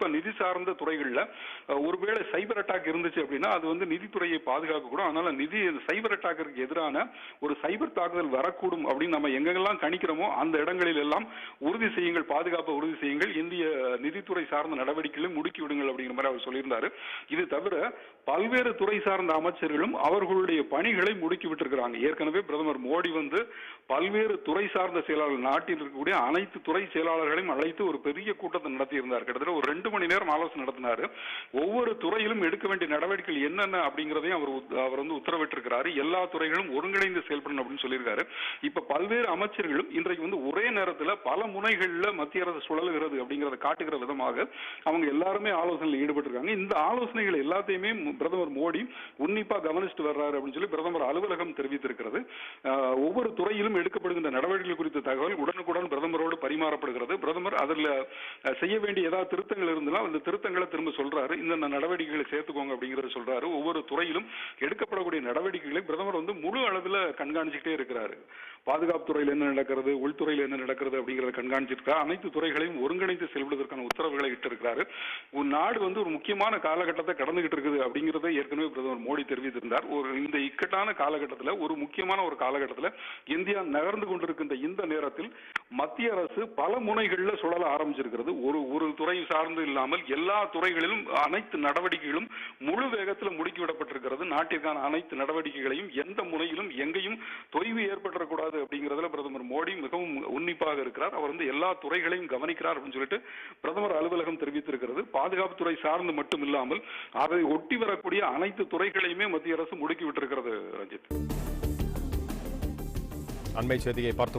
குறிப்பா நிதி சார்ந்த துறைகள்ல ஒருவேளை சைபர் அட்டாக் இருந்துச்சு அப்படின்னா அது வந்து நிதித்துறையை பாதுகாக்க கூடும். அதனால சைபர் அட்டாக்கிற்கு எதிரான ஒரு சைபர் தாக்குதல் வரக்கூடும் அப்படின்னு நம்ம எங்கெல்லாம் கணிக்கிறோமோ அந்த இடங்களில் எல்லாம் உறுதி செய்யுங்கள், பாதுகாப்பை உறுதி செய்யுங்கள், இந்திய நிதித்துறை சார்ந்த நடவடிக்கைகளை முடுக்கி விடுங்கள் அப்படிங்கிற மாதிரி அவர் சொல்லியிருந்தாரு. இது தவிர பல்வேறு துறை சார்ந்த அமைச்சர்களும் அவர்களுடைய பணிகளை முடுக்கி விட்டிருக்கிறாங்க. ஏற்கனவே பிரதமர் மோடி வந்து பல்வேறு துறை சார்ந்த செயலாளர்கள், நாட்டில் இருக்கக்கூடிய அனைத்து துறை செயலாளர்களையும் அழைத்து ஒரு பெரிய கூட்டத்தை நடத்தியிருந்தார். கிட்டத்தட்ட ஒரு 2 மணி நேரம் ஆலோசனை நடத்தினார். ஒவ்வொரு துறையிலும் எடுக்க வேண்டிய நடவடிக்கைகள் என்னென்ன அப்படிங்கிறதையும் அவர் வந்து உத்தரவிட்டிருக்கிறார். எல்லா துறைகளும் ஒருங்கிணைந்து செயல்படணும் அப்படின்னு சொல்லியிருக்காரு. இப்ப பல்வேறு அமைச்சர்களும் இன்றைக்கு வந்து ஒரே நேரத்தில் பல முனைகளில் மத்திய அரசு சுழலுகிறது அப்படிங்கிறத காட்டுகிற விதமாக அவங்க எல்லாருமே ஆலோசனையில் ஈடுபட்டிருக்காங்க. இந்த ஆலோசனைகள் எல்லாத்தையுமே பிரதமர் மோடி உன்னிப்பா கவனிச்சுட்டு வர்றாரு அப்படின்னு சொல்லி பிரதமர் அலுவலகம் தெரிவித்திருக்கிறது. ஒவ்வொரு துறையிலும் எடுக்கப்படுகின்ற நடவடிக்கைகள் குறித்த தகவல் உடனுக்குடன் பிரதமரோடு பரிமாறப்படுகிறது. பிரதமர் அதில் செய்ய வேண்டிய ஏதாவது திருத்தங்கள் இருந்தாலும் அந்த திருத்தங்களை திரும்ப சொல்றாரு. இந்த நடவடிக்கைகளை சேர்த்துக்கோங்க அப்படிங்கறத சொல்றாரு. ஒவ்வொரு துறையிலும் எடுக்கப்படக்கூடிய நடவடிக்கைகளை பிரதமர் வந்து முழு அளவில் கண்காணிச்சுட்டே இருக்கிறாரு. பாதுகாப்பு துறையில் என்ன நடக்கிறது, உள்துறையில் என்ன நடக்கிறது அப்படிங்கறத கண்காணிச்சிருக்காரு. அனைத்து துறைகளையும் ஒருங்கிணைத்து செயல்படுவதற்கான உத்தரவுகளை இட்டிருக்கிறாரு. ஒரு நாடு வந்து ஒரு முக்கியமான காலகட்டத்தை கடந்துகிட்டு இருக்குது அப்படிங்கறத ஏற்கனவே பிரதமர் மோடி தெரிவித்திருந்தார். இந்த இக்கட்டான காலகட்டத்தில், ஒரு முக்கியமான ஒரு காலகட்டத்தில் இந்தியா நகர்ந்து கொண்டிருக்கின்ற இந்த நேரத்தில் மத்திய அரசு பல முனைகளில் சுழல ஆரம்பிச்சிருக்கிறது. ஒரு துறை சார்ந்து இல்லாமல் எல்லா துறைகளிலும் அனைத்து நடவடிக்கைகளும் முழு வேகத்தில் முடுக்கிவிடப்பட்டிருக்கிறது. நாட்டிற்கான அனைத்து நடவடிக்கைகளையும் எந்த முனையிலும் எங்கேயும் தொய்வு ஏற்படக்கூடாது அப்படிங்கிறதுல பிரதமர் மோடி மிகவும் உன்னிப்பாக இருக்கிறார். அவர் வந்து எல்லா துறைகளையும் கவனிக்கிறார் அப்படின்னு சொல்லிட்டு பிரதமர் அலுவலகம் தெரிவித்திருக்கிறது. பாதுகாப்பு துறை சார்ந்து மட்டும் இல்லாமல் அதை ஒட்டி வரக்கூடிய அனைத்து துறைகளையுமே மத்திய அரசு முடுக்கி விட்டிருக்கிறது. ரஞ்சித், அண்மை செய்தியை பார்த்து